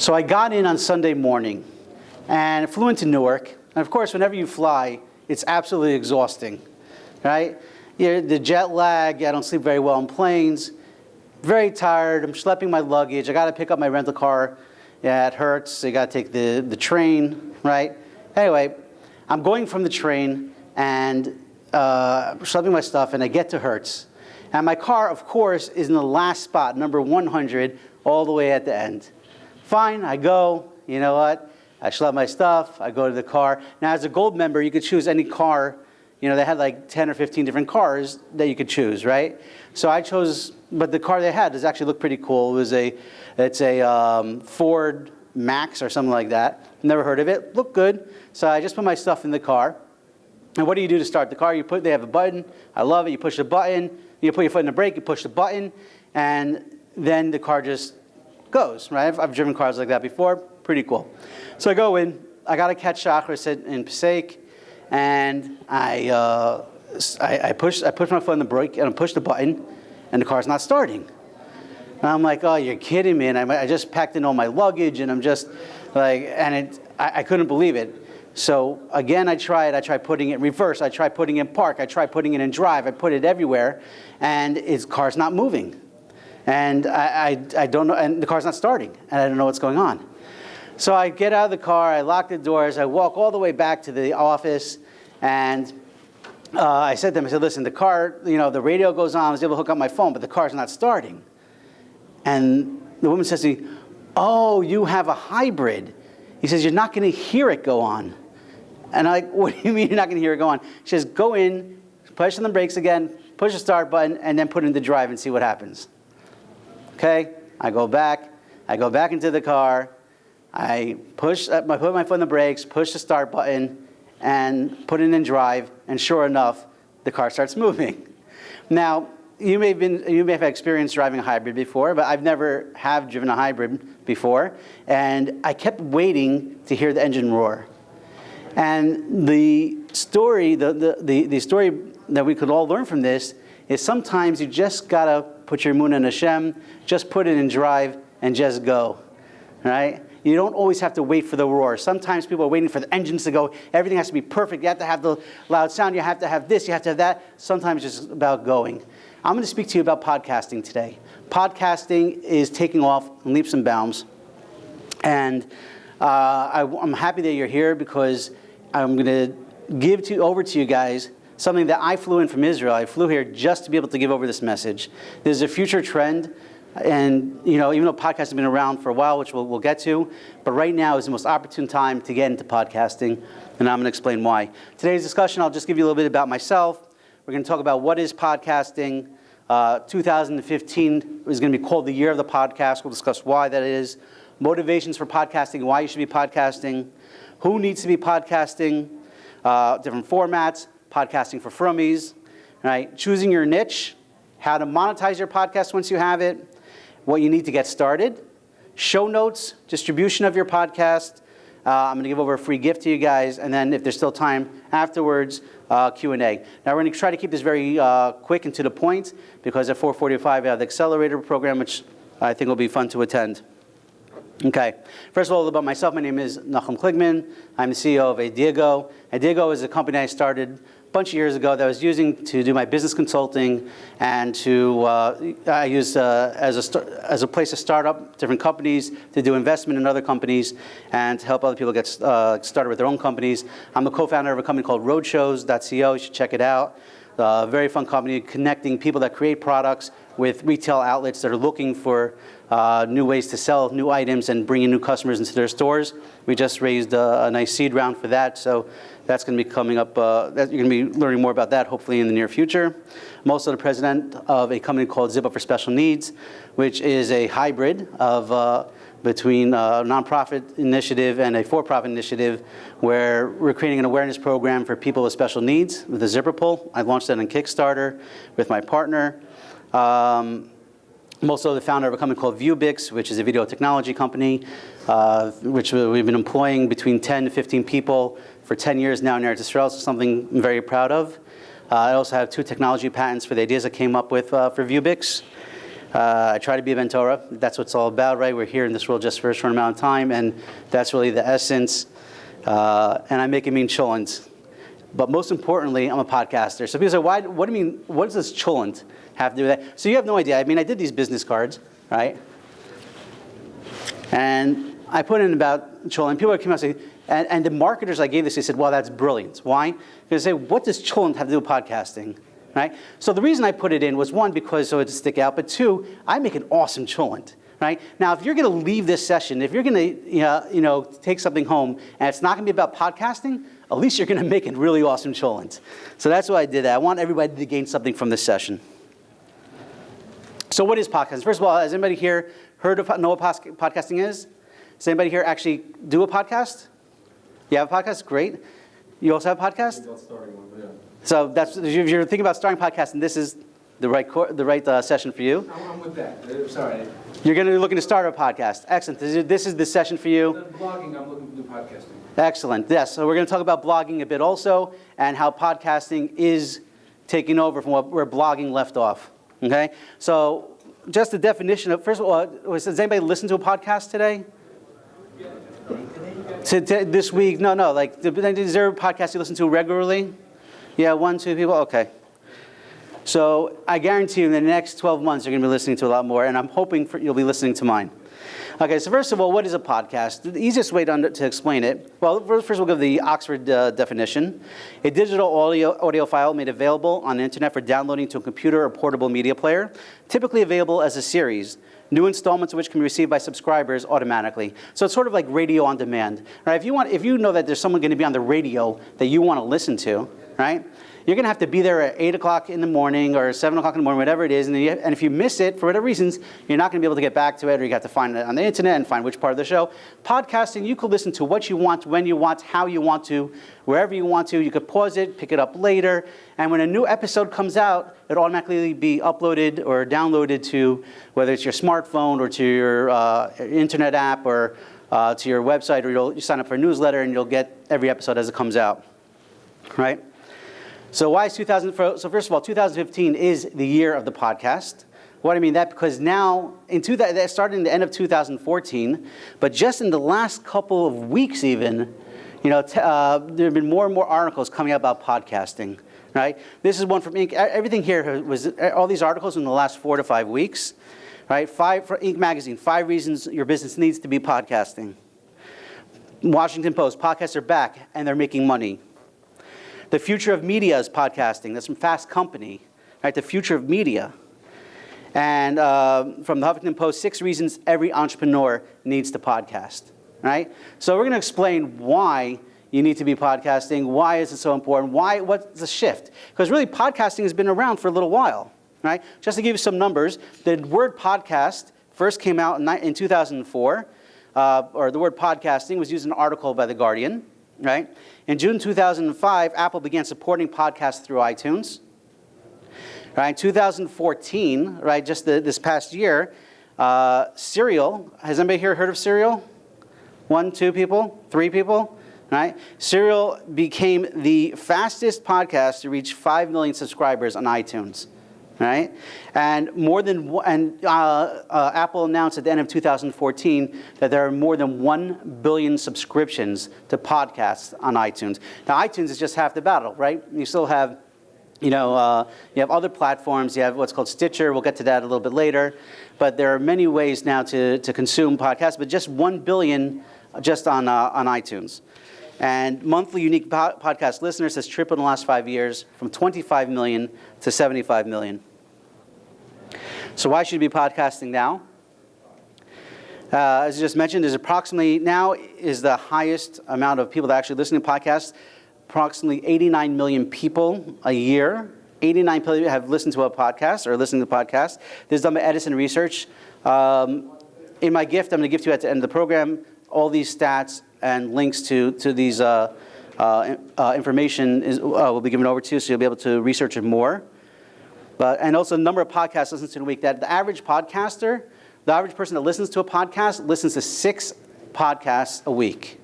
So I got in on Sunday morning and flew into Newark. And of course, whenever you fly, it's absolutely exhausting, right? The jet lag, I don't sleep very well in planes. Very tired, I'm schlepping my luggage. I gotta pick up my rental car. Yeah, it hurts, so you gotta take the train, right? Anyway, I'm going from the train and schlepping my stuff, and I get to Hertz. And my car, of course, is in the last spot, number 100, all the way at the end. Fine, I go, you know what? I schlep my stuff, I go to the car. Now, as a gold member, you could choose any car. You know, they had like 10 or 15 different cars that you could choose, right? So I chose, but the car they had does actually look pretty cool. It's a Ford Max or something like that. Never heard of it, looked good. So I just put my stuff in the car. And what do you do to start the car? They have a button, I love it, you push the button, you put your foot in the brake, you push the button, and then the car just goes, right? I've driven cars like that before, pretty cool. So I go in, I got to catch Chakras in Passaic, and I push my foot on the brake, and I push the button, and the car's not starting. And I'm like, oh, you're kidding me, and I just packed in all my luggage, and I'm just like, and I couldn't believe it. So again, I tried putting it in reverse, I tried putting it in park, I tried putting it in drive, I put it everywhere, and its car's not moving. And I don't know, and the car's not starting, and I don't know what's going on. So I get out of the car, I lock the doors, I walk all the way back to the office, and I said to them, I said, listen, the car, you know, the radio goes on, I was able to hook up my phone, but the car's not starting. And the woman says to me, oh, you have a hybrid. He says, you're not going to hear it go on. And I'm like, what do you mean you're not going to hear it go on? She says, go in, push on the brakes again, push the start button, and then put it into drive and see what happens. Okay, I go back into the car, I put my foot on the brakes, push the start button, and put it in drive, and sure enough, the car starts moving. Now, you may have experienced driving a hybrid before, but I've never have driven a hybrid before, and I kept waiting to hear the engine roar. And the story, the story that we could all learn from this is sometimes you just gotta put your emunah in Hashem, just put it in drive, and just go, right? You don't always have to wait for the roar. Sometimes people are waiting for the engines to go. Everything has to be perfect. You have to have the loud sound. You have to have this. You have to have that. Sometimes it's just about going. I'm going to speak to you about podcasting today. Podcasting is taking off in leaps and bounds. And I'm happy that you're here because I'm going to give over to you guys something that I flew in from Israel. I flew here just to be able to give over this message. There's a future trend. And, you know, even though podcasts have been around for a while, which we'll get to, but right now is the most opportune time to get into podcasting, and I'm going to explain why. Today's discussion, I'll just give you a little bit about myself. We're going to talk about what is podcasting. 2015 is going to be called the year of the podcast. We'll discuss why that is, motivations for podcasting, why you should be podcasting, who needs to be podcasting, different formats, podcasting for Frummies, right? Choosing your niche, how to monetize your podcast once you have it, what you need to get started, show notes, distribution of your podcast. I'm going to give over a free gift to you guys, and then if there's still time afterwards, Q&A. Now we're going to try to keep this very quick and to the point, because at 4:45 we have the accelerator program, which I think will be fun to attend. Okay, first of all, a little about myself. My name is Nachum Kligman. I'm the CEO of Adiego. Adiego is a company I started bunch of years ago that I was using to do my business consulting and to I use as a place to start up different companies, to do investment in other companies, and to help other people get started with their own companies. I'm a co-founder of a company called Roadshows.co. You should check it out. Very fun company connecting people that create products with retail outlets that are looking for new ways to sell new items and bringing new customers into their stores. We just raised a nice seed round for that, so that's going to be coming up. You're going to be learning more about that hopefully in the near future. I'm also the president of a company called Zip Up for Special Needs, which is a hybrid of between a nonprofit initiative and a for-profit initiative, where we're creating an awareness program for people with special needs with the Zipper Pull. I launched that on Kickstarter with my partner. I'm also the founder of a company called Viewbix, which is a video technology company, which we've been employing between 10 to 15 people for 10 years now in Eretz Yisrael, so something I'm very proud of. I also have 2 technology patents for the ideas I came up with for Viewbix. I try to be a mentora. That's what it's all about, right? We're here in this world just for a short amount of time, and that's really the essence. And I make it mean Cholent. But most importantly, I'm a podcaster. So people say, what do you mean, what does this Cholent have to do with that? So you have no idea. I mean, I did these business cards, right? And I put in about Cholent. People came out and say, and the marketers I gave this, they said, well, that's brilliant. Why? Because they say, what does Cholent have to do with podcasting? Right? So the reason I put it in was, one, because so it would stick out, but two, I make an awesome Cholent. Right? Now, if you're going to leave this session, if you're going to take something home and it's not going to be about podcasting, at least you're going to make a really awesome Cholent. So that's why I did that. I want everybody to gain something from this session. So what is podcasting? First of all, has anybody here know what podcasting is? Does anybody here actually do a podcast? You have a podcast? Great. You also have a podcast? About starting one, yeah. So that's, if you're thinking about starting a podcast, and this is the right session for you. I'm with that. Sorry. You're going to be looking to start a podcast. Excellent. This is the session for you. Blogging, I'm looking to do podcasting. Excellent. Yes. So we're going to talk about blogging a bit also, and how podcasting is taking over from where blogging left off. Okay. So just the definition of, first of all, does anybody listen to a podcast today? This week? No. Like, is there a podcast you listen to regularly? Yeah, 1, 2 people. Okay. So I guarantee you in the next 12 months you're going to be listening to a lot more, and I'm hoping you'll be listening to mine. Okay, so first of all, what is a podcast? The easiest way to explain it, well, first we'll give the Oxford definition. A digital audio file made available on the internet for downloading to a computer or portable media player, typically available as a series, new installments of which can be received by subscribers automatically. So it's sort of like radio on demand. Right? If you know that there's someone going to be on the radio that you want to listen to, right? You're going to have to be there at 8 o'clock in the morning or 7 o'clock in the morning, whatever it is. And if you miss it, for whatever reasons, you're not going to be able to get back to it, or you have to find it on the internet and find which part of the show. Podcasting, you could listen to what you want, when you want, how you want to, wherever you want to. You could pause it, pick it up later. And when a new episode comes out, it'll automatically be uploaded or downloaded to whether it's your smartphone or to your internet app or to your website, or you sign up for a newsletter and you'll get every episode as it comes out. Right? So why is 2000? So first of all, 2015 is the year of the podcast. What I mean that because now that started in the end of 2014, but just in the last couple of weeks, even, there have been more and more articles coming out about podcasting. Right? This is one from Inc. Everything here was all these articles in the last 4 to 5 weeks. Right? 5 for Inc. magazine. 5 reasons your business needs to be podcasting. Washington Post. Podcasts are back and they're making money. The future of media is podcasting. That's from Fast Company, right? The future of media. And from the Huffington Post, 6 reasons every entrepreneur needs to podcast, right? So we're going to explain why you need to be podcasting. Why is it so important? What's the shift? Because really, podcasting has been around for a little while, right? Just to give you some numbers, the word podcast first came out in 2004, or the word podcasting was used in an article by The Guardian. Right? In June 2005, Apple began supporting podcasts through iTunes. Right? 2014, right, just this past year, Serial. Has anybody here heard of Serial? 1, 2 people, 3 people. Right? Serial became the fastest podcast to reach 5 million subscribers on iTunes. Right? And Apple announced at the end of 2014 that there are more than 1 billion subscriptions to podcasts on iTunes. Now, iTunes is just half the battle, right? You still have, you have other platforms. You have what's called Stitcher. We'll get to that a little bit later. But there are many ways now to consume podcasts, but just 1 billion just on iTunes. And monthly unique podcast listeners has tripled in the last 5 years from 25 million to 75 million. So why should you be podcasting now? As I just mentioned, there's approximately, now is the highest amount of people that actually listen to podcasts, approximately 89 million people a year. 89 people have listened to a podcast or listening to podcasts. This is done by Edison Research. In my gift, I'm going to give to you at the end of the program all these stats and links to these information will be given over to you, so you'll be able to research it more. And also the number of podcasts listened to in a week. That the average podcaster, the average person that listens to a podcast, listens to 6 podcasts a week,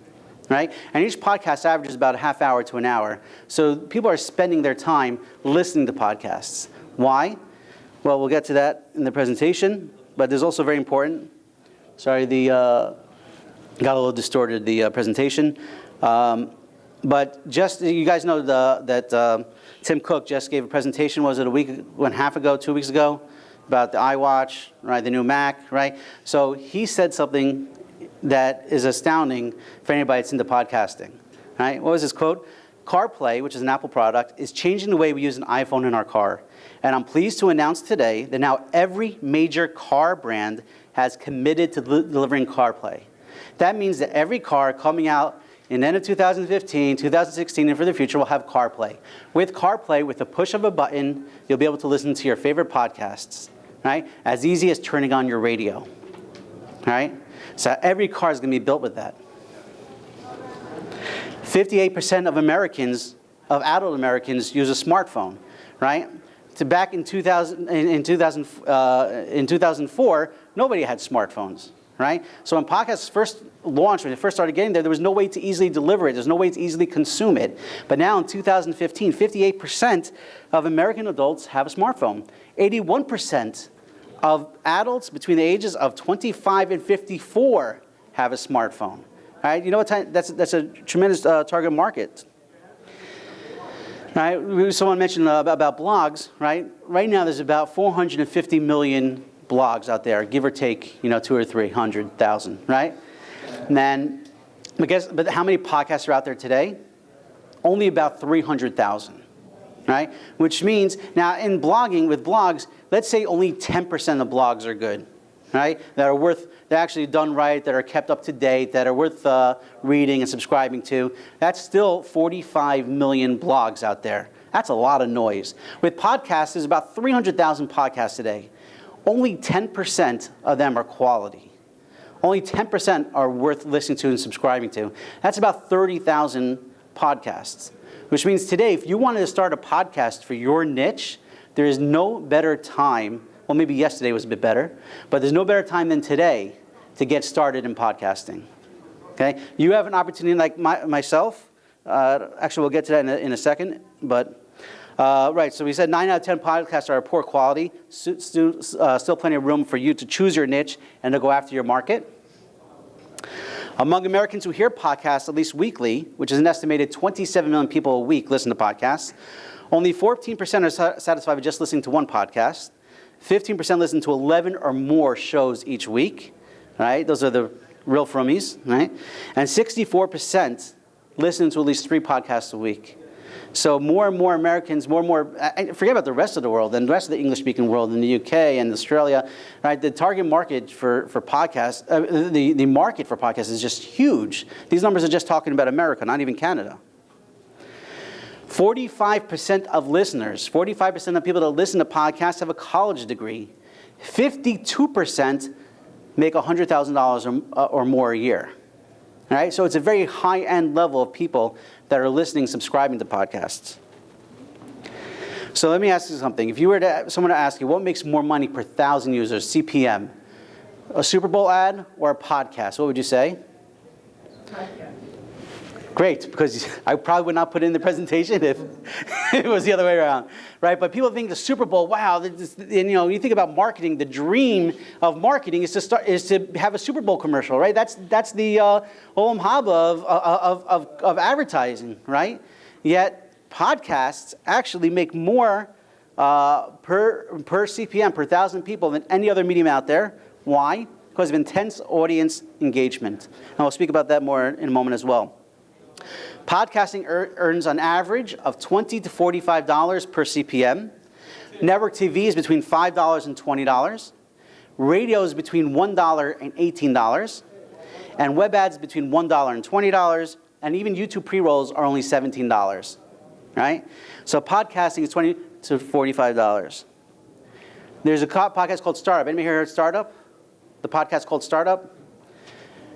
right? And each podcast averages about a half hour to an hour. So people are spending their time listening to podcasts. Why? Well, we'll get to that in the presentation, but there's also very important. Sorry, got a little distorted, the presentation. But just, you guys know that Tim Cook just gave a presentation, was it a week and a half ago, 2 weeks ago, about the iWatch, right, the new Mac, right? So he said something that is astounding for anybody that's into podcasting, right? What was his quote? CarPlay, which is an Apple product, is changing the way we use an iPhone in our car. And I'm pleased to announce today that now every major car brand has committed to delivering CarPlay. That means that every car coming out in the end of 2015, 2016, and for the future will have CarPlay. With CarPlay, with the push of a button, you'll be able to listen to your favorite podcasts, right? As easy as turning on your radio, right? So every car is going to be built with that. 58% of Americans, of adult Americans, use a smartphone, right? So back in 2004, nobody had smartphones, right? So when podcasts first launched, when it first started getting there was no way to easily deliver it. There's no way to easily consume it. But now in 2015, 58% of American adults have a smartphone. 81% of adults between the ages of 25 and 54 have a smartphone. All right, you know what? That's a tremendous target market. Right? Someone mentioned about blogs. Right? Right now, there's about 450 million blogs out there, give or take, 200 or 300,000. Right? And then, but how many podcasts are out there today? Only about 300,000. Right? Which means now in blogging, with blogs, let's say only 10% of blogs are good. Right? They're actually done right, that are kept up to date, that are worth reading and subscribing to. That's still 45 million blogs out there. That's a lot of noise. With podcasts, there's about 300,000 podcasts today. Only 10% of them are quality. Only 10% are worth listening to and subscribing to. That's about 30,000 podcasts. Which means today, if you wanted to start a podcast for your niche, there is no better time. Well, maybe yesterday was a bit better, but there's no better time than today to get started in podcasting. Okay, you have an opportunity like myself. Actually, we'll get to that in a second. But right, so we said 9 out of 10 podcasts are poor quality. Still plenty of room for you to choose your niche and to go after your market. Among Americans who hear podcasts at least weekly, which is an estimated 27 million people a week listen to podcasts, only 14% are satisfied with just listening to one podcast. 15% listen to 11 or more shows each week, right? Those are the real Frummies, right? And 64% listen to at least 3 podcasts a week. So more and more Americans, forget about the rest of the world and the rest of the English-speaking world in the UK and Australia, right? The target market for podcasts, the market for podcasts is just huge. These numbers are just talking about America, not even Canada. 45% of listeners, 45% of people that listen to podcasts have a college degree. 52% make $100,000 or more a year. All right? So it's a very high-end level of people that are listening, subscribing to podcasts. So let me ask you something. If you were someone to ask you, what makes more money per 1,000 users, CPM? A Super Bowl ad or a podcast? What would you say? Podcast. Great, because I probably would not put it in the presentation if it was the other way around, right? But people think the Super Bowl, wow, you think about marketing. The dream of marketing is to have a Super Bowl commercial, right? That's the olam haba of advertising, right? Yet podcasts actually make more per CPM per 1,000 people than any other medium out there. Why? Because of intense audience engagement, and I'll speak about that more in a moment as well. Podcasting earns on average of $20 to $45 per CPM. Network TV is between $5 and $20. Radio is between $1 and $18. And web ads between $1 and $20. And even YouTube pre-rolls are only $17. Right? So podcasting is $20 to $45. There's a podcast called Startup. Anybody here heard of Startup? The podcast called Startup?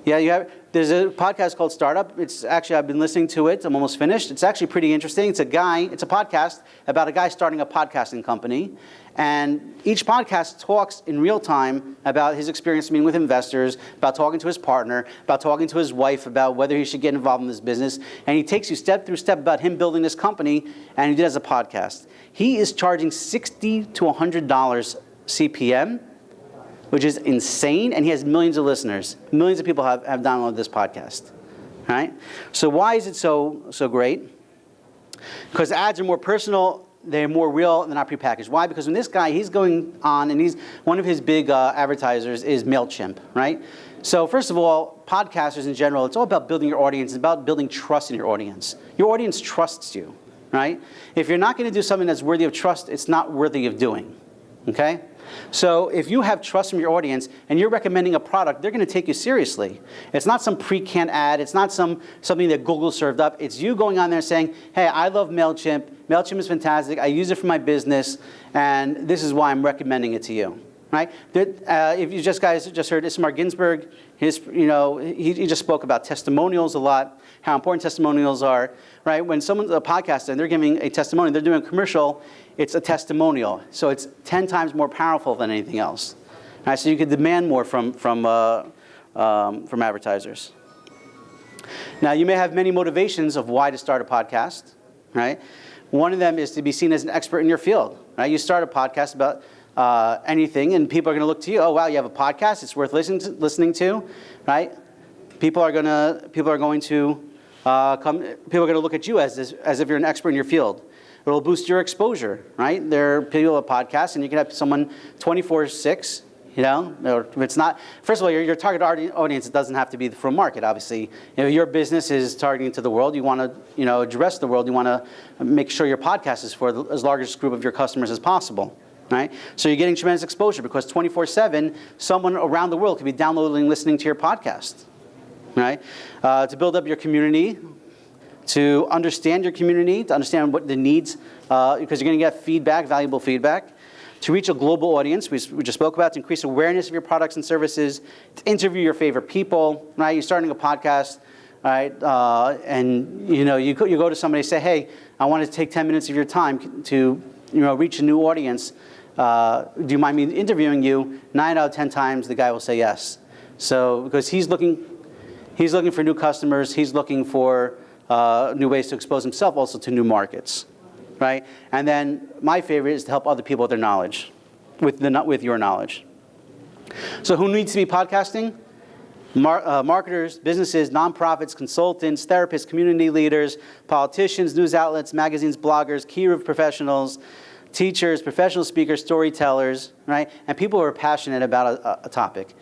Yeah, there's a podcast called Startup. It's actually, I've been listening to it. I'm almost finished. It's actually pretty interesting. It's a podcast about a guy starting a podcasting company. And each podcast talks in real time about his experience meeting with investors, about talking to his partner, about talking to his wife, about whether he should get involved in this business. And he takes you step through step about him building this company, and he does a podcast. He is charging $60 to $100 CPM, which is insane, and he has millions of listeners. Millions of people have downloaded this podcast, right? So why is it so great? Because ads are more personal, they're more real, and they're not prepackaged. Why? Because when this guy, he's going on, and one of his big advertisers is MailChimp, right? So first of all, podcasters in general, it's all about building your audience. It's about building trust in your audience. Your audience trusts you, right? If you're not going to do something that's worthy of trust, it's not worthy of doing, okay? So if you have trust from your audience and you're recommending a product, they're going to take you seriously. It's not some pre-canned ad. It's not something that Google served up. It's you going on there saying, hey, I love MailChimp. MailChimp is fantastic. I use it for my business, and this is why I'm recommending it to you. Right? If you guys just heard Ismar Ginsberg, he just spoke about testimonials a lot, how important testimonials are. Right? When someone's a podcaster and they're giving a testimony, they're doing a commercial, it's a testimonial. So it's 10 times more powerful than anything else. Right? So you can demand more from advertisers. Now, you may have many motivations of why to start a podcast. Right? One of them is to be seen as an expert in your field. Right? You start a podcast about anything, and people are going to look to you. Oh, wow, you have a podcast; it's worth listening to, right? People are going to look at you as if you're an expert in your field. It'll boost your exposure, right? There are people with podcasts, and you can have someone 24/6. If it's not, first of all, your target audience, it doesn't have to be the Frum market, obviously. Your business is targeting to the world. You want to, address the world. You want to make sure your podcast is for as largest group of your customers as possible. Right? So you're getting tremendous exposure because 24/7, someone around the world could be downloading and listening to your podcast. Right? To build up your community, to understand your community, to understand what the needs, because you're going to get feedback, valuable feedback. To reach a global audience, we just spoke about, to increase awareness of your products and services, to interview your favorite people. Right? You're starting a podcast, right? And you go to somebody and say, hey, I want to take 10 minutes of your time to reach a new audience. Do you mind me interviewing you? 9 out of 10 times, the guy will say yes. So because he's looking for new customers, he's looking for new ways to expose himself, also to new markets, right? And then my favorite is to help other people with their knowledge, with your knowledge. So who needs to be podcasting? Marketers, businesses, nonprofits, consultants, therapists, community leaders, politicians, news outlets, magazines, bloggers, key professionals, teachers, professional speakers, storytellers, right? And people who are passionate about a topic.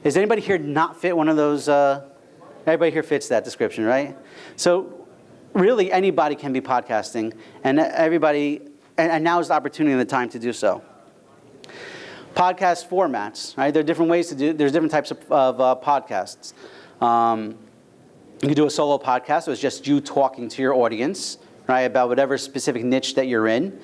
Is anybody here not fit one of those? Everybody here fits that description, right? So really anybody can be podcasting, and and now is the opportunity and the time to do so. Podcast formats, right? There are different ways to do. There's different types of podcasts. You can do a solo podcast, so it's just you talking to your audience, right, about whatever specific niche that you're in.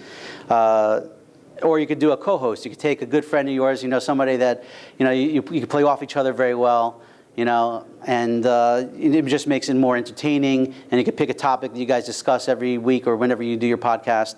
Or you could do a co-host. You could take a good friend of yours, somebody that you could play off each other very well, and it just makes it more entertaining. And you could pick a topic that you guys discuss every week or whenever you do your podcast.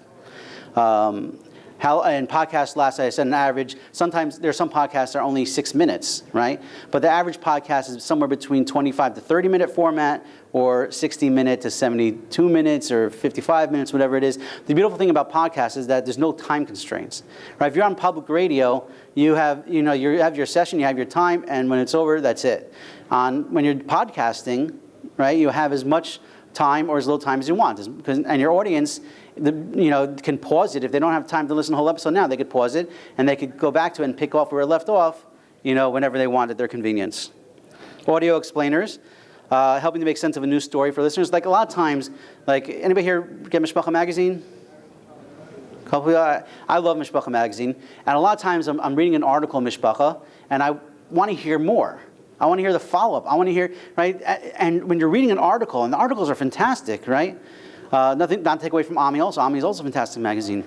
And podcasts last, I said, an average. Sometimes there are some podcasts that are only 6 minutes, right? But the average podcast is somewhere between 25 to 30-minute format, or 60-minute to 72 minutes, or 55 minutes, whatever it is. The beautiful thing about podcasts is that there's no time constraints, right? If you're on public radio, you have your session, you have your time, and when it's over, that's it. When you're podcasting, right, you have as much time or as little time as you want, and your audience, can pause it if they don't have time to listen to the whole episode. Now they could pause it and they could go back to it and pick off where it left off, whenever they want at their convenience. Audio explainers, helping to make sense of a new story for listeners. Like a lot of times, like anybody here get Mishpacha magazine? I love Mishpacha magazine, and a lot of times I'm reading an article in Mishpacha and I want to hear more. I want to hear the follow-up. I want to hear, right? And when you're reading an article, and the articles are fantastic, right? Not to take away from Ami also. Ami is also a fantastic magazine,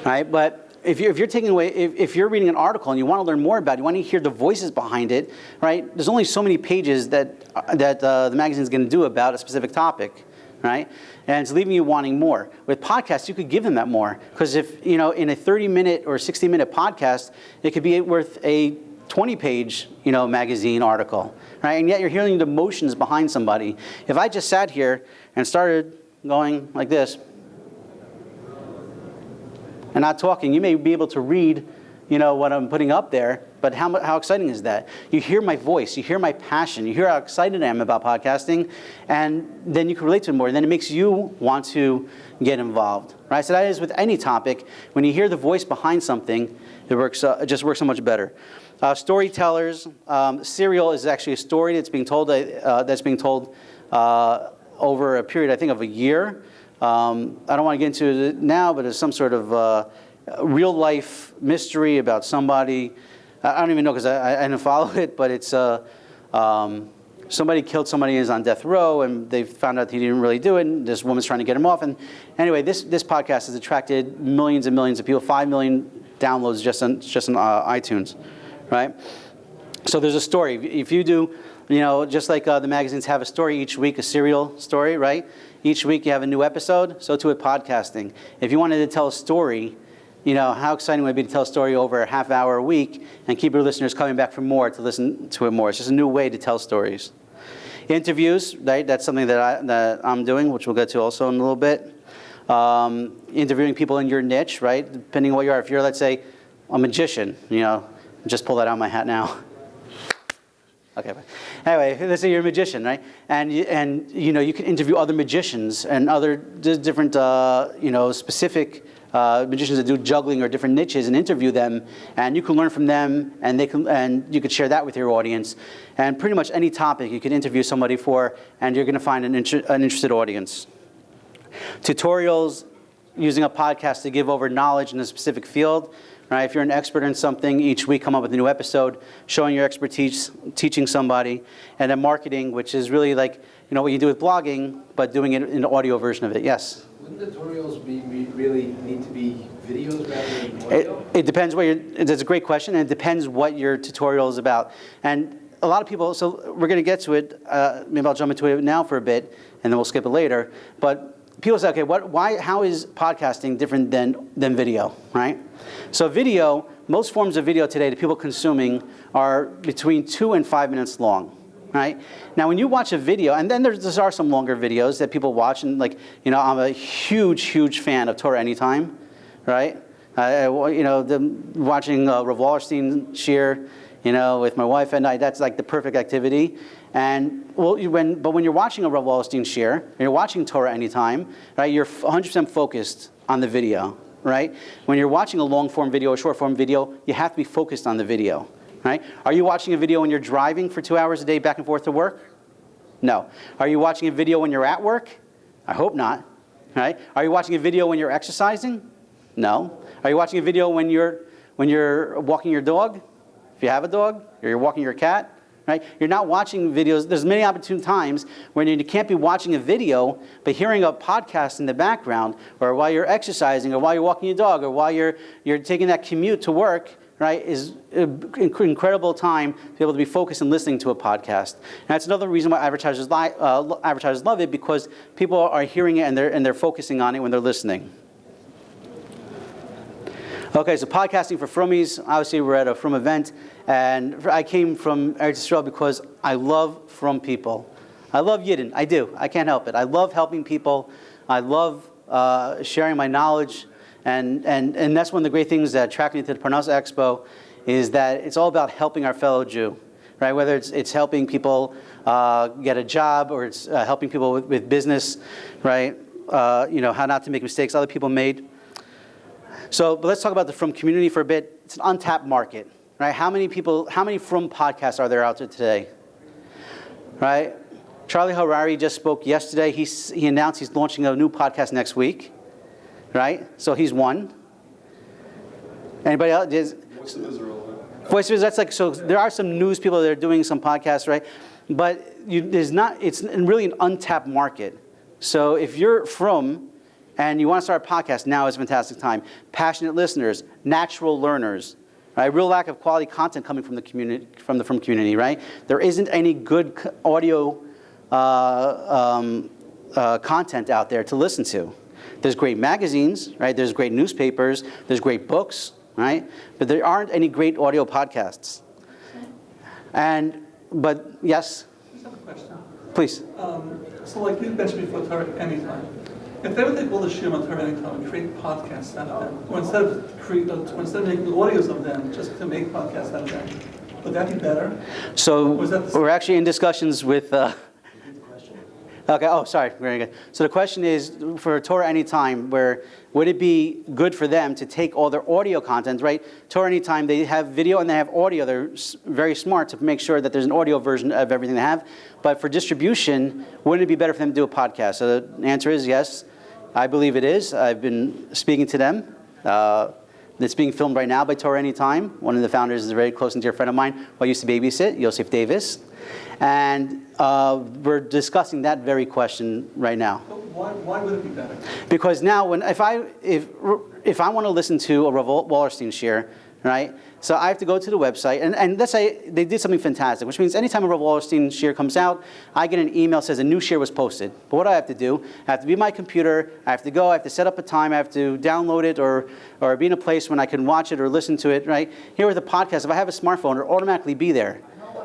right? But if you're taking away, if you're reading an article and you want to learn more about it, you want to hear the voices behind it, right? There's only so many pages that the magazine is going to do about a specific topic, right? And it's leaving you wanting more. With podcasts, you could give them that more, because if in a 30-minute or 60-minute podcast, it could be worth a 20-page magazine article, right? And yet you're hearing the emotions behind somebody. If I just sat here and started going like this, and not talking, you may be able to read, what I'm putting up there, but how exciting is that? You hear my voice, you hear my passion, you hear how excited I am about podcasting, and then you can relate to it more, and then it makes you want to get involved, right? So that is with any topic. When you hear the voice behind something, it just works so much better. Storytellers, serial is actually a story that's being told over a period, I think, of a year. I don't want to get into it now, but it's some sort of real-life mystery about somebody. I don't even know, because I didn't follow it, but it's somebody killed somebody, is on death row, and they found out he didn't really do it, and this woman's trying to get him off. And anyway, this podcast has attracted millions and millions of people, 5 million downloads just on iTunes, right? So there's a story. If you do, just like the magazines have a story each week, a serial story, right? Each week you have a new episode, so too with podcasting. If you wanted to tell a story, how exciting would it be to tell a story over a half hour a week and keep your listeners coming back for more, to listen to it more. It's just a new way to tell stories. Interviews, right? That's something that I'm doing, which we'll get to also in a little bit. Interviewing people in your niche, right? Depending on what you are. If you're, let's say, a magician, just pull that out of my hat now. Okay, but anyway, let's say you're a magician, right? And you can interview other magicians and other different specific magicians that do juggling or different niches, and interview them, and you can learn from them, and you could share that with your audience. And pretty much any topic you can interview somebody for, and you're going to find an interested audience. Tutorials, using a podcast to give over knowledge in a specific field. Right? If you're an expert in something, each week come up with a new episode showing your expertise, teaching somebody. And then marketing, which is really like what you do with blogging, but doing it in the audio version of it. Yes? Wouldn't tutorials really need to be videos rather than audio? It depends that's a great question, and it depends what your tutorial is about. And a lot of people, so we're going to get to it, maybe I'll jump into it now for a bit, and then we'll skip it later. But people say, okay, how is podcasting different than video, right? So video, most forms of video today that people consuming are between 2 and 5 minutes long, right? Now, when you watch a video, and then there are some longer videos that people watch, and I'm a huge fan of Torah Anytime, right? Watching Rav Wallerstein shir, with my wife at night, that's like the perfect activity. And when you're watching a Rav Wallerstein shir, and you're watching Torah Anytime, right? You're 100% focused on the video, right? When you're watching a long-form video, a short-form video, you have to be focused on the video, right? Are you watching a video when you're driving for 2 hours a day back and forth to work? No. Are you watching a video when you're at work? I hope not, right? Are you watching a video when you're exercising? No. Are you watching a video when you're walking your dog? If you have a dog, or you're walking your cat, right? You're not watching videos. There's many opportune times when you can't be watching a video, but hearing a podcast in the background, or while you're exercising, or while you're walking your dog, or while you're taking that commute to work, right, is an incredible time to be able to be focused and listening to a podcast. And that's another reason why advertisers love it, because people are hearing it and they're focusing on it when they're listening. Okay, so podcasting for Frummies. Obviously, we're at a Frum event, and I came from Eretz Yisrael because I love Frum people. I love Yidden. I do. I can't help it. I love helping people. I love sharing my knowledge, and that's one of the great things that attracted me to the Parnassa Expo, is that it's all about helping our fellow Jew, right? Whether it's helping people get a job, or it's helping people with business, right? How not to make mistakes other people made. But let's talk about the Frum community for a bit. It's an untapped market, right? How many Frum podcasts are there out there today, right? Charlie Harari just spoke yesterday. He announced he's launching a new podcast next week, right? So he's one. Anybody else? Voice of Israel. Voice of Israel. That's so there are some news people that are doing some podcasts, right? But it's really an untapped market. So if you're Frum, and you want to start a podcast, now is a fantastic time. Passionate listeners, natural learners, right? Real lack of quality content coming from the community, from the Frum community, right? There isn't any good audio content out there to listen to. There's great magazines, right? There's great newspapers. There's great books, right? But there aren't any great audio podcasts. But yes? I just have a question. Please. So like you mentioned before, Torah Anytime. If they would take all the shirim on Torah Anytime and create podcasts out of them, or instead of making audios of them, just to make podcasts out of them, would that be better? So Or is that the we're actually in discussions with... Okay, oh, sorry, very good. So the question is, for Torah Anytime, would it be good for them to take all their audio content, right? Torah Anytime, they have video and they have audio. They're very smart to make sure that there's an audio version of everything they have. But for distribution, wouldn't it be better for them to do a podcast? So the answer is yes, I believe it is. I've been speaking to them. It's being filmed right now by Torah Anytime. One of the founders is a very close and dear friend of mine who I used to babysit, Yosef Davis. And we're discussing that very question right now. But why would it be better? Because now, if I want to listen to a Rav Wallerstein shir, right? So I have to go to the website, and let's say they did something fantastic, which means anytime a Rav Wallerstein shir comes out, I get an email that says a new shir was posted. But what do I have to do? I have to be at my computer. I have to go. I have to set up a time. I have to download it or be in a place when I can watch it or listen to it. Right here with the podcast, if I have a smartphone, it'll automatically be there,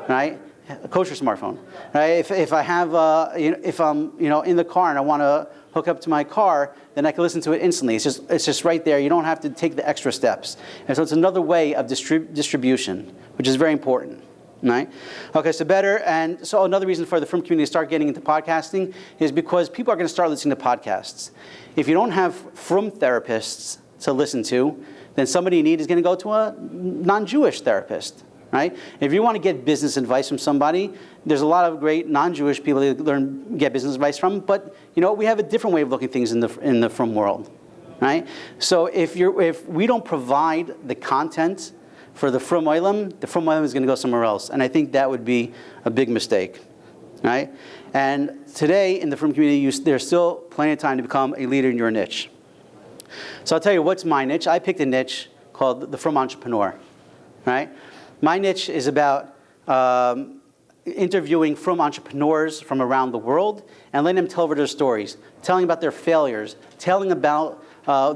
right? A kosher smartphone, right? If I have, if I'm, in the car and I want to hook up to my car, then I can listen to it instantly. It's just right there. You don't have to take the extra steps. And so it's another way of distribution, which is very important, right? Okay, so better. And so another reason for the Frum community to start getting into podcasting is because people are going to start listening to podcasts. If you don't have Frum therapists to listen to, then somebody you need is going to go to a non-Jewish therapist. Right? If you want to get business advice from somebody, there's a lot of great non-Jewish people to get business advice from. But we have a different way of looking at things in the Frum world, right? So if we don't provide the content for the Frum Olam is going to go somewhere else, and I think that would be a big mistake, right? And today in the Frum community, there's still plenty of time to become a leader in your niche. So I'll tell you what's my niche. I picked a niche called the Frum Entrepreneur, right? My niche is about interviewing Frum entrepreneurs from around the world and letting them tell over their stories, telling about their failures, telling about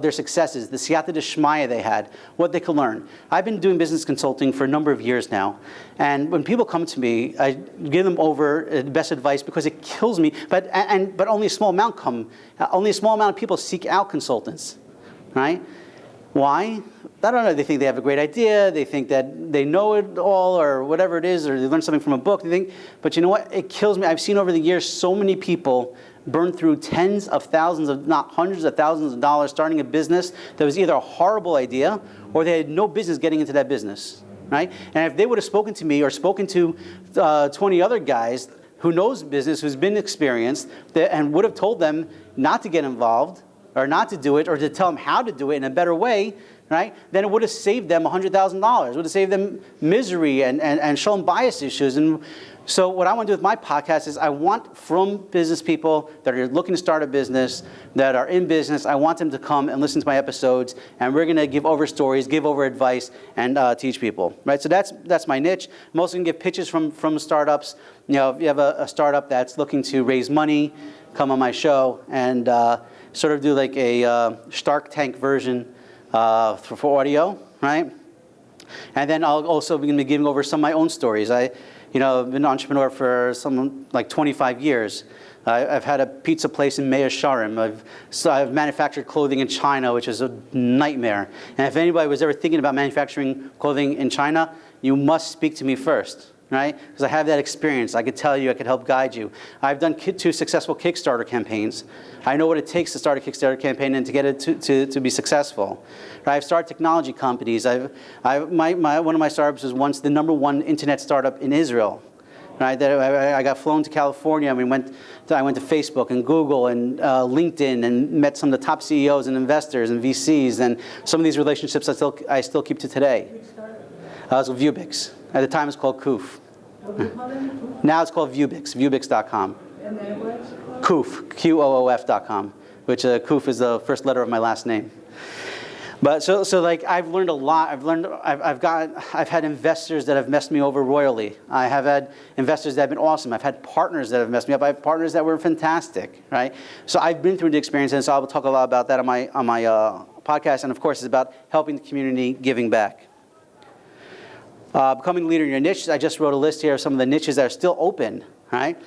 their successes, the siyata d'shmaya they had, what they could learn. I've been doing business consulting for a number of years now, and when people come to me, I give them over the best advice because it kills me. But only a small amount only a small amount of people seek out consultants, right? Why? I don't know. They think they have a great idea. They think that they know it all or whatever it is, or they learned something from a book. But you know what? It kills me. I've seen over the years so many people burn through tens of thousands, if not hundreds of thousands of dollars starting a business that was either a horrible idea or they had no business getting into that business, right? And if they would have spoken to me or spoken to 20 other guys who knows business, who's been experienced, and would have told them not to get involved, or not to do it, or to tell them how to do it in a better way, right? Then it would have saved them $100,000. It would have saved them misery and shown bias issues. And so what I want to do with my podcast is I want Frum business people that are looking to start a business, that are in business, I want them to come and listen to my episodes, and we're going to give over stories, give over advice, and teach people, right? So that's my niche. I'm also going to give pitches from startups. If you have a startup that's looking to raise money, come on my show, and sort of do like a Shark Tank version for audio, right? And then I'll also be giving over some of my own stories. I've been an entrepreneur for something like 25 years. I've had a pizza place in Mea Shearim. I've manufactured clothing in China, which is a nightmare. And if anybody was ever thinking about manufacturing clothing in China, you must speak to me first, right? Because I have that experience. I could tell you, I could help guide you. I've done 2 successful Kickstarter campaigns. I know what it takes to start a Kickstarter campaign and to get it to be successful. Right? I've started technology companies. One of my startups was once the #1 internet startup in Israel. Right? I got flown to California. I went to Facebook and Google and LinkedIn and met some of the top CEOs and investors and VCs, and some of these relationships I still keep to today. It was Vubix. At the time, it was called Koof. What do you call it? Now it's called Vubix, Vubix.com. And then what's it called? Koof, Qoof.com. which Kuf is the first letter of my last name. But so like I've learned a lot. I've had investors that have messed me over royally. I have had investors that have been awesome. I've had partners that have messed me up. I have partners that were fantastic, right? So I've been through the experience, and so I will talk a lot about that on my podcast. And of course, it's about helping the community, giving back. Becoming a leader in your niche. I just wrote a list here of some of the niches that are still open, right?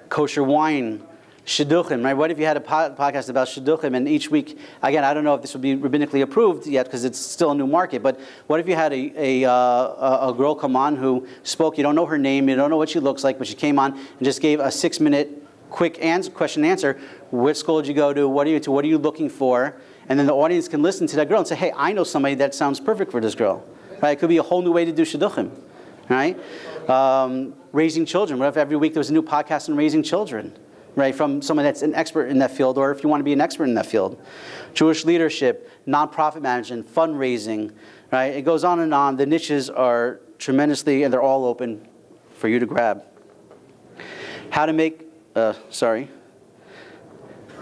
Kosher wine. Shidduchim, right? What if you had a podcast about shidduchim, and each week, again, I don't know if this would be rabbinically approved yet because it's still a new market, but what if you had a girl come on who spoke, you don't know her name, you don't know what she looks like, but she came on and just gave a 6-minute quick question and answer. Which school did you go to? What are you into? What are you looking for? And then the audience can listen to that girl and say, hey, I know somebody that sounds perfect for this girl. Right? It could be a whole new way to do shidduchim. Right? Raising children. What if every week there was a new podcast on raising children? Right, from someone that's an expert in that field, or if you want to be an expert in that field. Jewish leadership, nonprofit management, fundraising, right? It goes on and on. The niches are tremendously, and they're all open for you to grab. How to make,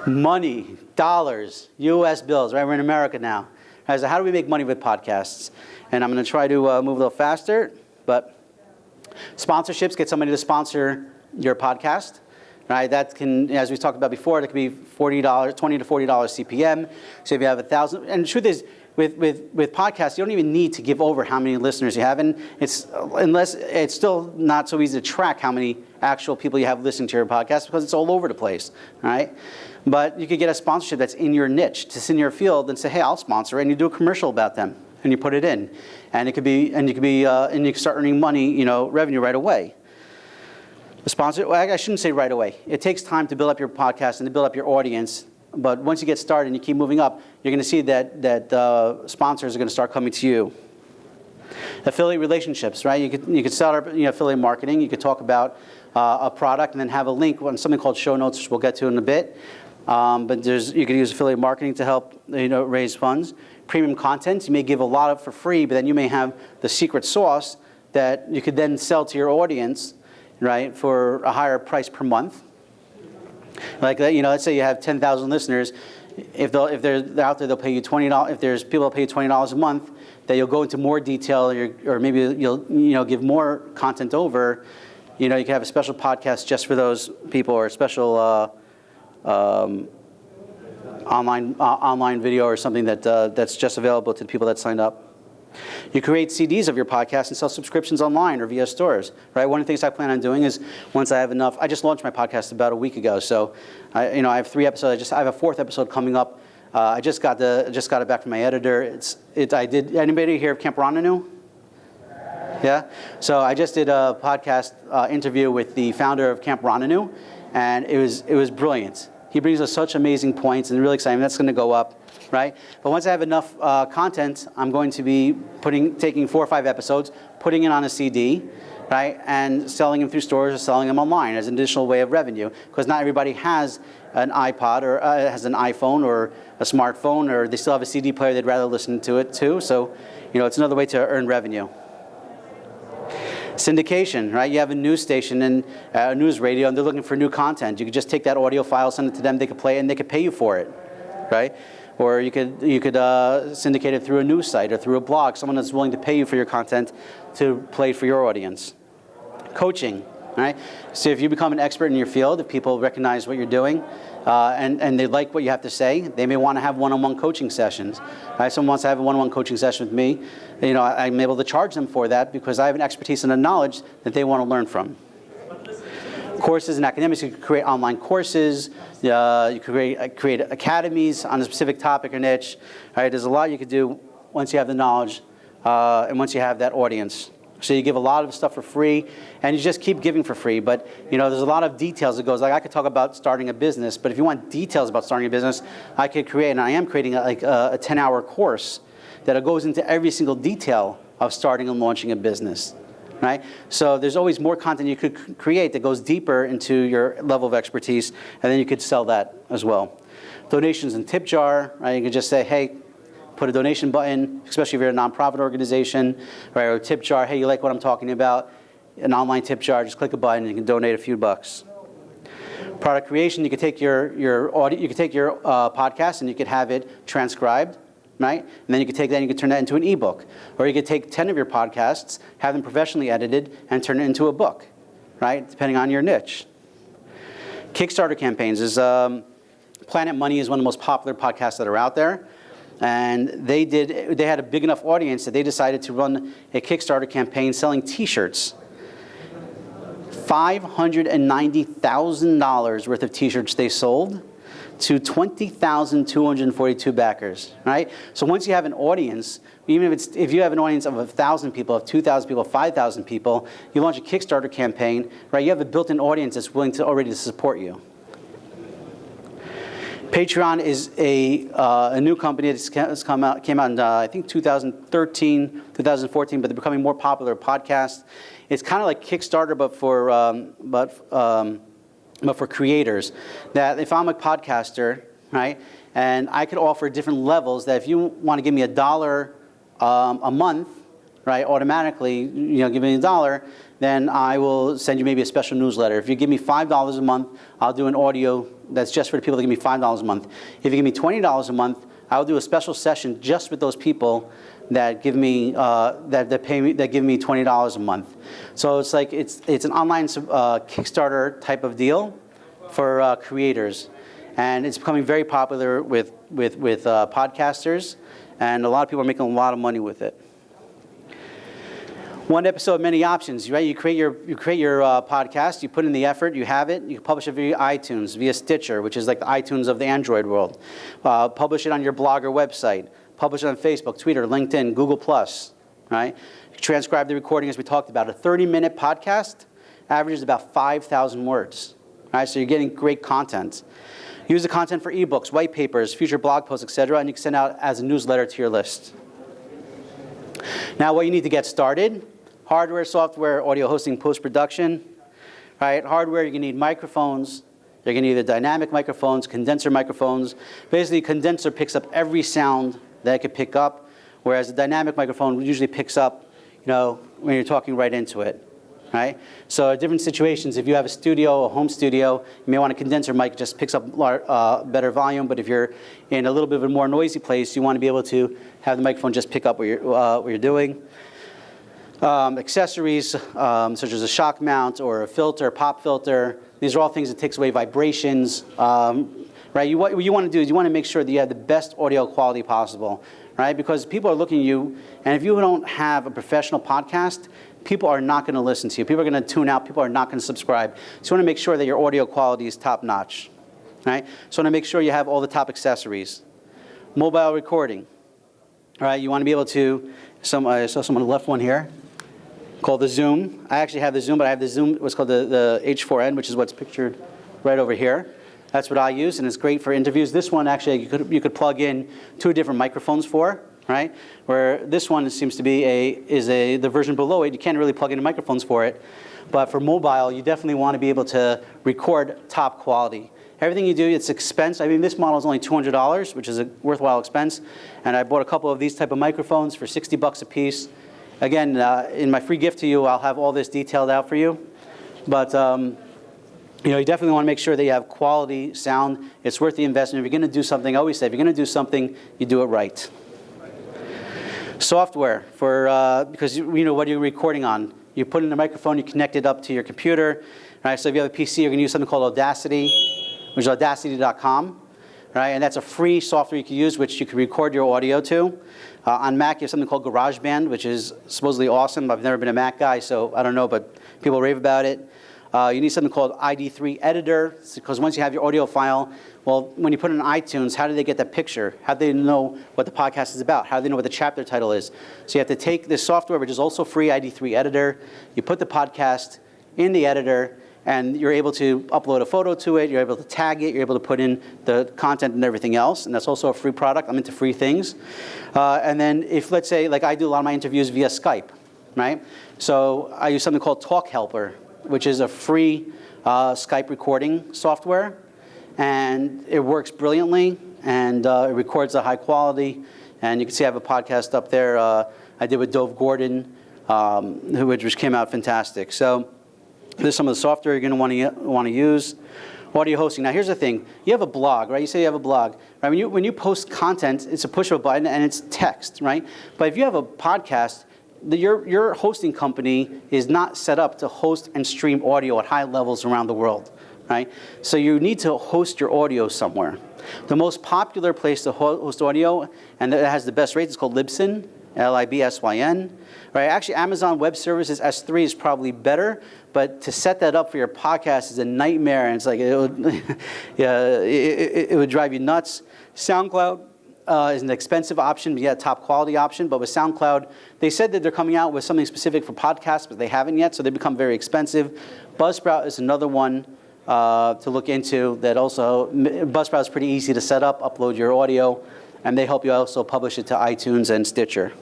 money, dollars, U.S. bills, right? We're in America now. Right, so how do we make money with podcasts? And I'm going to try to move a little faster, but sponsorships, get somebody to sponsor your podcast. Right, that can, as we talked about before, that could be $40, $20 to $40 CPM. So if you have 1,000, and the truth is, with podcasts, you don't even need to give over how many listeners you have, and it's still not so easy to track how many actual people you have listening to your podcast because it's all over the place, right? But you could get a sponsorship that's in your niche, that's in your field, and say, hey, I'll sponsor it, and you do a commercial about them, and you put it in, and you can start earning money, revenue right away. Sponsor, well, I shouldn't say right away. It takes time to build up your podcast and to build up your audience. But once you get started and you keep moving up, you're going to see that sponsors are going to start coming to you. Affiliate relationships, right? You could start affiliate marketing. You could talk about a product and then have a link on something called show notes, which we'll get to in a bit. But you could use affiliate marketing to help raise funds. Premium content, you may give a lot of for free, but then you may have the secret sauce that you could then sell to your audience, right, for a higher price per month. Like that, let's say you have 10,000 listeners. If they're out there, they'll pay you $20. If there's people that pay you $20 a month, that you'll go into more detail, or maybe you'll give more content over. You can have a special podcast just for those people, or a special online video or something that's just available to the people that signed up. You create CDs of your podcast and sell subscriptions online or via stores, right? One of the things I plan on doing is once I have enough. I just launched my podcast about a week ago, so I have 3 episodes. I have a 4th episode coming up. I just got it back from my editor. Anybody here of Camp Ronanu? Yeah. So I just did a podcast interview with the founder of Camp Ronanu, and it was brilliant. He brings us such amazing points, and really exciting. That's going to go up. Right? But once I have enough content, I'm going to be taking 4 or 5 episodes, putting it on a CD, right, and selling them through stores or selling them online as an additional way of revenue. Because not everybody has an iPod or has an iPhone or a smartphone, or they still have a CD player they'd rather listen to it too. So, it's another way to earn revenue. Syndication, right? You have a news station and a news radio, and they're looking for new content. You could just take that audio file, send it to them, they could play it, and they could pay you for it, right? Or you could syndicate it through a news site or through a blog, someone that's willing to pay you for your content to play for your audience. Coaching, right? So if you become an expert in your field, if people recognize what you're doing and they like what you have to say, they may want to have one-on-one coaching sessions. Right? Someone wants to have a one-on-one coaching session with me, I'm able to charge them for that because I have an expertise and a knowledge that they want to learn from. Courses and academics, you can create online courses, you can create academies on a specific topic or niche. Right? There's a lot you could do once you have the knowledge and once you have that audience. So you give a lot of stuff for free, and you just keep giving for free. But there's a lot of details that goes. Like I could talk about starting a business, but if you want details about starting a business, I could create, and I am creating a 10-hour course that goes into every single detail of starting and launching a business. Right? So there's always more content you could create that goes deeper into your level of expertise, and then you could sell that as well. Donations and tip jar, right? You could just say, hey, put a donation button, especially if you're a nonprofit organization, right? Or a tip jar, hey, you like what I'm talking about? An online tip jar, just click a button and you can donate a few bucks. Product creation, you could take your audio, you could take your podcast and you could have it transcribed, right? And then you could take that and you could turn that into an ebook. Or you could take 10 of your podcasts, have them professionally edited, and turn it into a book, right? Depending on your niche. Kickstarter campaigns is, Planet Money is one of the most popular podcasts that are out there. And they had a big enough audience that they decided to run a Kickstarter campaign selling t-shirts. $590,000 worth of t-shirts they sold to 20,242 backers, right? So once you have an audience, even if you have an audience of 1,000 people, of 2,000 people, 5,000 people, you launch a Kickstarter campaign, right? You have a built-in audience that's willing to already support you. Patreon is a new company that's came out in, I think, 2013, 2014, but they're becoming more popular podcasts. It's kind of like Kickstarter, but for creators. That if I'm a podcaster, right, and I could offer different levels, that if you want to give me $1 a month, right, automatically, give me $1, then I will send you maybe a special newsletter. If you give me $5 a month, I'll do an audio that's just for the people that give me $5 a month. If you give me $20 a month, I'll do a special session just with those people that give me that give me $20 a month. So it's like it's an online Kickstarter type of deal for creators, and it's becoming very popular with podcasters, and a lot of people are making a lot of money with it. One episode, many options, right? You create your podcast, you put in the effort, you have it, you can publish it via iTunes, via Stitcher, which is like the iTunes of the Android world. Publish it on your blog or website. Publish it on Facebook, Twitter, LinkedIn, Google+, right? You transcribe the recording as we talked about. A 30-minute podcast averages about 5,000 words, right? So you're getting great content. Use the content for ebooks, white papers, future blog posts, etc., and you can send out as a newsletter to your list. Now, what you need to get started: hardware, software, audio hosting, post-production, right? Hardware, you're going to need microphones. You're going to need either dynamic microphones, condenser microphones. Basically, a condenser picks up every sound that it could pick up, whereas a dynamic microphone usually picks up, when you're talking right into it, right? So in different situations, if you have a studio, a home studio, you may want a condenser mic, it just picks up better volume. But if you're in a little bit of a more noisy place, you want to be able to have the microphone just pick up what you're doing. Accessories, such as a shock mount or a filter, pop filter. These are all things that takes away vibrations. Right? What you want to do is you want to make sure that you have the best audio quality possible, right? Because people are looking at you, and if you don't have a professional podcast, people are not going to listen to you. People are going to tune out. People are not going to subscribe. So you want to make sure that your audio quality is top-notch, right? So you want to make sure you have all the top accessories. Mobile recording, right? You want to be able to, I saw someone left one here, called the Zoom. I actually have the Zoom, but I have the Zoom, what's called the H4n, which is what's pictured right over here. That's what I use, and it's great for interviews. This one, actually, you could plug in 2 different microphones for, right? Where this one seems to be the version below it. You can't really plug in microphones for it. But for mobile, you definitely want to be able to record top quality. Everything you do, it's expense. I mean, this model is only $200, which is a worthwhile expense. And I bought a couple of these type of microphones for $60 a piece. Again, in my free gift to you, I'll have all this detailed out for you. But you definitely want to make sure that you have quality sound. It's worth the investment. If you're going to do something, I always say, if you're going to do something, you do it right. Software, because what are you recording on? You put in the microphone, you connect it up to your computer. Right? So if you have a PC, you're going to use something called Audacity, which is audacity.com. Right? And that's a free software you can use, which you can record your audio to. On Mac, you have something called GarageBand, which is supposedly awesome. I've never been a Mac guy, so I don't know, but people rave about it. You need something called ID3 Editor, because once you have your audio file, well, when you put it in iTunes, how do they get that picture? How do they know what the podcast is about? How do they know what the chapter title is? So you have to take this software, which is also free, ID3 Editor. You put the podcast in the editor, and you're able to upload a photo to it. You're able to tag it. You're able to put in the content and everything else. And that's also a free product. I'm into free things. And then if, let's say, like I do a lot of my interviews via Skype, right? So I use something called Talk Helper, which is a free Skype recording software. And it works brilliantly, and it records a high quality. And you can see I have a podcast up there I did with Dove Gordon, which came out fantastic. So there's some of the software you're going to want to use. Audio hosting. Now here's the thing. You have a blog, right? You say you have a blog. Right? When you post content, it's a push of a button and it's text, right? But if you have a podcast, your hosting company is not set up to host and stream audio at high levels around the world, right? So you need to host your audio somewhere. The most popular place to host audio, and that has the best rates, is called Libsyn, Libsyn, right? Actually, Amazon Web Services S3 is probably better, but to set that up for your podcast is a nightmare, and it's like it would drive you nuts. SoundCloud is an expensive option, but yet a top quality option. But with SoundCloud, they said that they're coming out with something specific for podcasts, but they haven't yet, so they become very expensive. Buzzsprout is another one to look into. That also, Buzzsprout is pretty easy to set up, upload your audio, and they help you also publish it to iTunes and Stitcher.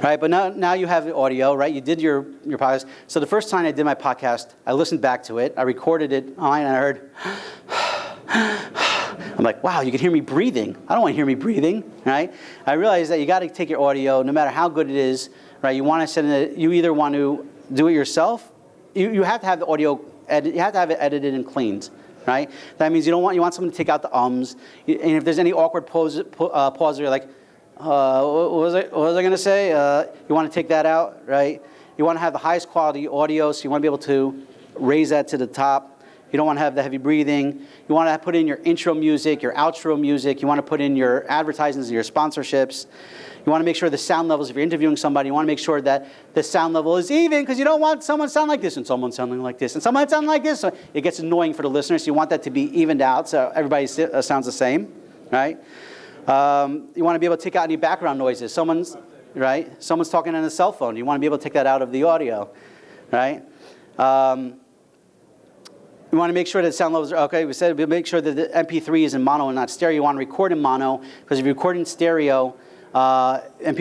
Right, but now you have the audio, right? You did your podcast. So the first time I did my podcast, I listened back to it. I recorded it on, and I heard, I'm like, wow, you can hear me breathing. I don't want to hear me breathing, right? I realized that you got to take your audio, no matter how good it is, right? You want to send it. You either want to do it yourself. You have to have the audio edit. You have to have it edited and cleaned, right? That means you want someone to take out the ums, and if there's any awkward pause, you're like, what was I going to say? You want to take that out, right? You want to have the highest quality audio, so you want to be able to raise that to the top. You don't want to have the heavy breathing. You want to put in your intro music, your outro music. You want to put in your advertisements, your sponsorships. You want to make sure the sound levels, if you're interviewing somebody, you want to make sure that the sound level is even, because you don't want someone to sound like this and someone sounding like this and someone sounding like this. So it gets annoying for the listeners. So you want that to be evened out so everybody sounds the same, right? You want to be able to take out any background noises. Someone's talking on a cell phone. You want to be able to take that out of the audio, right? You want to make sure that sound levels are okay. We said make sure that the MP3 is in mono and not stereo. You want to record in mono, because if you record in stereo and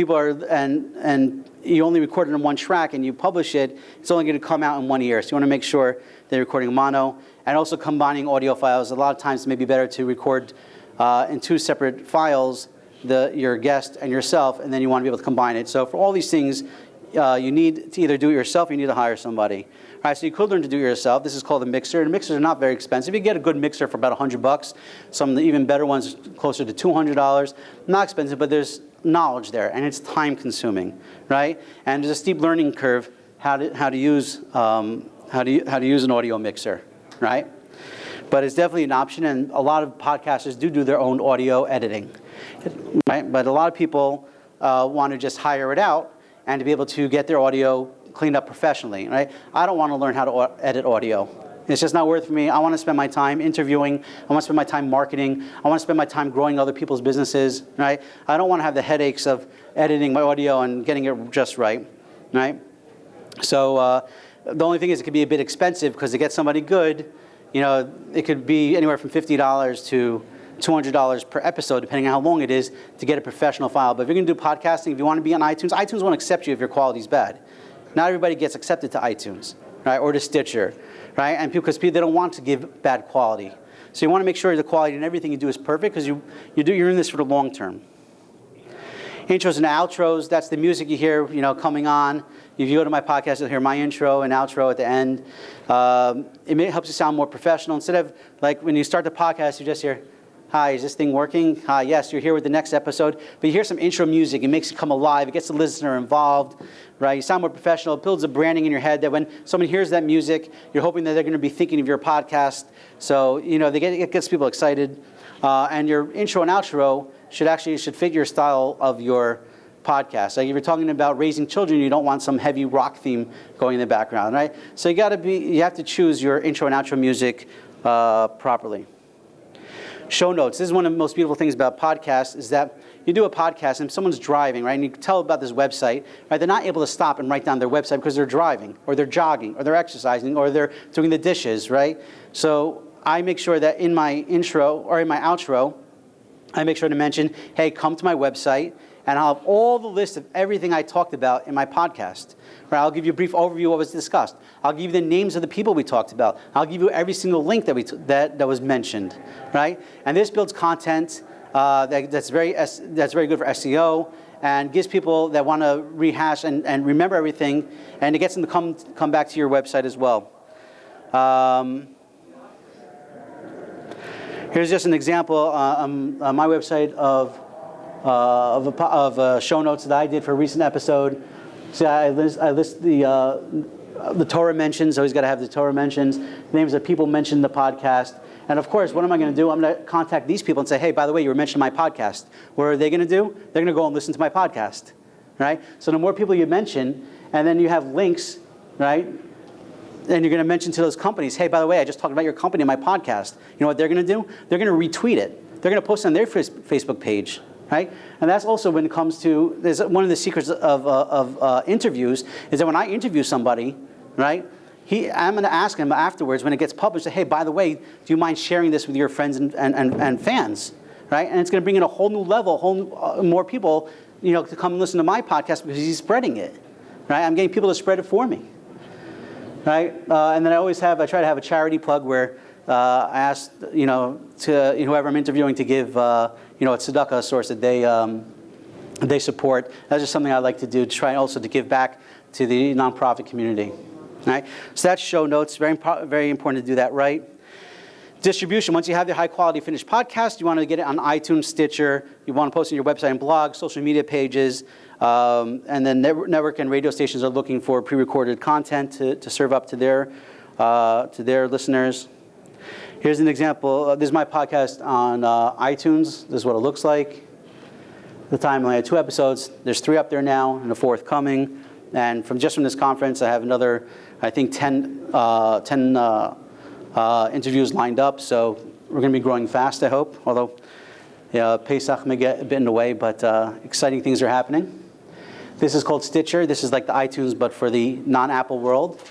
you only record it in one track and you publish it, it's only going to come out in one ear. So you want to make sure that you're recording in mono, and also combining audio files. A lot of times it may be better to record in two separate files, your guest and yourself, and then you want to be able to combine it. So for all these things, you need to either do it yourself or you need to hire somebody. All right, so you could learn to do it yourself. This is called a mixer, and mixers are not very expensive. You get a good mixer for about $100. Some of the even better ones closer to $200. Not expensive, but there's knowledge there, and it's time consuming, right? And there's a steep learning curve how to use an audio mixer, right? But it's definitely an option, and a lot of podcasters do their own audio editing, right? But a lot of people want to just hire it out and to be able to get their audio cleaned up professionally, right? I don't want to learn how to edit audio. It's just not worth it for me. I want to spend my time interviewing. I want to spend my time marketing. I want to spend my time growing other people's businesses, right? I don't want to have the headaches of editing my audio and getting it just right, right? So the only thing is it could be a bit expensive, because to get somebody good, it could be anywhere from $50 to $200 per episode, depending on how long it is, to get a professional file. But if you're going to do podcasting, if you want to be on iTunes won't accept you if your quality's bad. Not everybody gets accepted to iTunes, right, or to Stitcher, right? And because they don't want to give bad quality. So you want to make sure the quality and everything you do is perfect, because you're in this for the long term. Intros and outros, that's the music you hear, coming on. If you go to my podcast, you'll hear my intro and outro at the end. It helps you sound more professional. Instead of, like, when you start the podcast, you just hear, hi, is this thing working? Hi, yes, you're here with the next episode. But you hear some intro music. It makes it come alive. It gets the listener involved, right? You sound more professional. It builds a branding in your head that when someone hears that music, you're hoping that they're going to be thinking of your podcast. So, it gets people excited. And your intro and outro should fit your style of your podcast. Like if you're talking about raising children, you don't want some heavy rock theme going in the background, right? So you have to choose your intro and outro music properly. Show notes. This is one of the most beautiful things about podcasts, is that you do a podcast and someone's driving, right? And you can tell about this website, right? They're not able to stop and write down their website because they're driving, or they're jogging, or they're exercising, or they're doing the dishes, right? So I make sure that in my intro or in my outro, I make sure to mention, hey, come to my website, and I'll have all the list of everything I talked about in my podcast. Right? I'll give you a brief overview of what was discussed. I'll give you the names of the people we talked about. I'll give you every single link that was mentioned, right? And this builds content that's very good for SEO, and gives people that want to rehash and remember everything, and it gets them to come back to your website as well. Here's just an example on my website of show notes that I did for a recent episode. So I list the Torah mentions. Always got to have the Torah mentions. Names of people mentioned in the podcast. And of course, what am I going to do? I'm going to contact these people and say, hey, by the way, you were mentioned in my podcast. What are they going to do? They're going to go and listen to my podcast, right? So the more people you mention, and then you have links, right? And you're going to mention to those companies, hey, by the way, I just talked about your company in my podcast. You know what they're going to do? They're going to retweet it. They're going to post it on their Facebook page, right? And that's also when it comes to, there's one of the secrets of interviews is that when I interview somebody, right, I'm going to ask him afterwards when it gets published, hey, by the way, do you mind sharing this with your friends and fans, right? And it's going to bring in a whole new level, more people, to come and listen to my podcast because he's spreading it, right? I'm getting people to spread it for me, right? And then I try to have a charity plug where I ask, to whoever I'm interviewing to give, a tzedakah source that they support. That's just something I like to do to try also to give back to the nonprofit community. Right? So that's show notes. Very, very important to do that right. Distribution. Once you have your high-quality finished podcast, you want to get it on iTunes, Stitcher. You want to post it on your website and blog, social media pages. And then network and radio stations are looking for pre-recorded content to serve up to their listeners. Here's an example. This is my podcast on iTunes. This is what it looks like. At the time, I had 2 episodes. There's 3 up there now, and a 4th coming. And from this conference, I have another, I think, 10 interviews lined up. So we're going to be growing fast, I hope. Although Pesach may get a bit in the way, but exciting things are happening. This is called Stitcher. This is like the iTunes, but for the non-Apple world.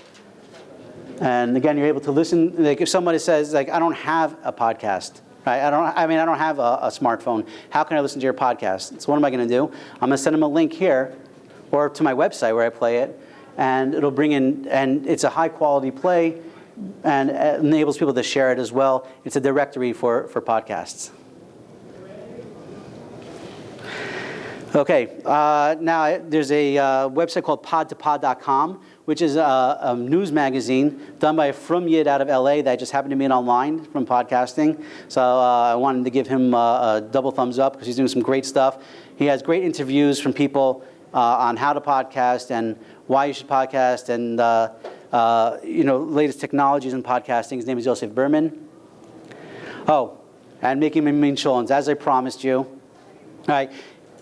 And again, you're able to listen. Like if somebody says, like, I don't have a podcast, right? I don't have a smartphone. How can I listen to your podcast? So what am I going to do? I'm going to send them a link here, or to my website where I play it, and it'll bring in, and it's a high quality play, and it enables people to share it as well. It's a directory for podcasts. Okay, now there's a website called podtopod.com, which is a news magazine done by a Frum Yid out of LA that just happened to meet online from podcasting. So I wanted to give him a double thumbs up because he's doing some great stuff. He has great interviews from people on how to podcast and why you should podcast and latest technologies in podcasting. His name is Yosef Berman. Oh, and making mean Cholent, as I promised you. All right,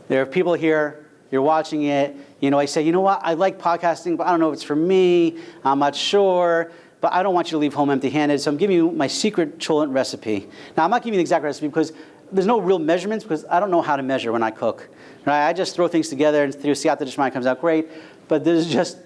there are people here. You're watching it. I say, you know what? I like podcasting, but I don't know if it's for me. I'm not sure. But I don't want you to leave home empty-handed. So I'm giving you my secret Cholent recipe. Now I'm not giving you the exact recipe because there's no real measurements because I don't know how to measure when I cook. Right? I just throw things together and through siyata d'shmaya comes out great. But this is just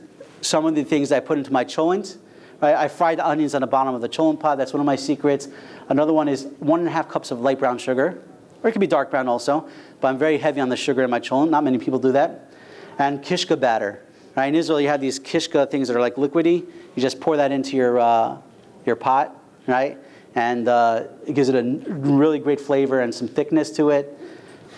some of the things that I put into my cholent. Right? I fry the onions on the bottom of the cholent pot. That's one of my secrets. Another one is 1.5 cups of light brown sugar. Or it could be dark brown also. But I'm very heavy on the sugar in my cholent. Not many people do that. And kishka batter. Right? In Israel, you have these kishka things that are like liquidy. You just pour that into your pot, right? And it gives it a really great flavor and some thickness to it.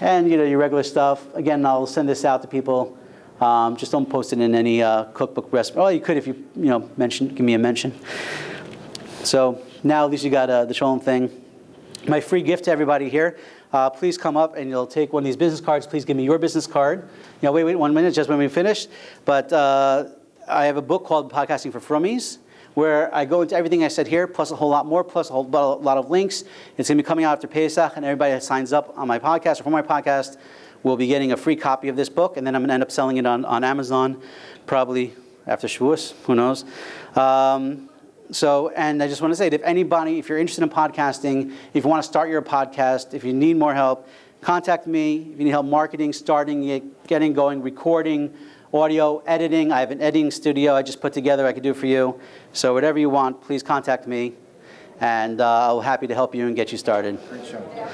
And your regular stuff. Again, I'll send this out to people. Just don't post it in any cookbook recipe. Oh, you could if you give me a mention. So now at least you got the Cholent thing. My free gift to everybody here. Please come up and you'll take one of these business cards. Please give me your business card. Wait 1 minute, just when we finish. But I have a book called Podcasting for Frummies, where I go into everything I said here, plus a whole lot more, plus a whole lot of links. It's going to be coming out after Pesach, and everybody that signs up on my podcast or for my podcast will be getting a free copy of this book, and then I'm going to end up selling it on Amazon, probably after Shavuos, who knows. And I just want to say that if you're interested in podcasting, if you want to start your podcast, if you need more help, contact me. If you need help marketing, starting it, getting going, recording, audio, editing. I have an editing studio I just put together. I could do it for you. So whatever you want, please contact me. And I'm happy to help you and get you started. Great show.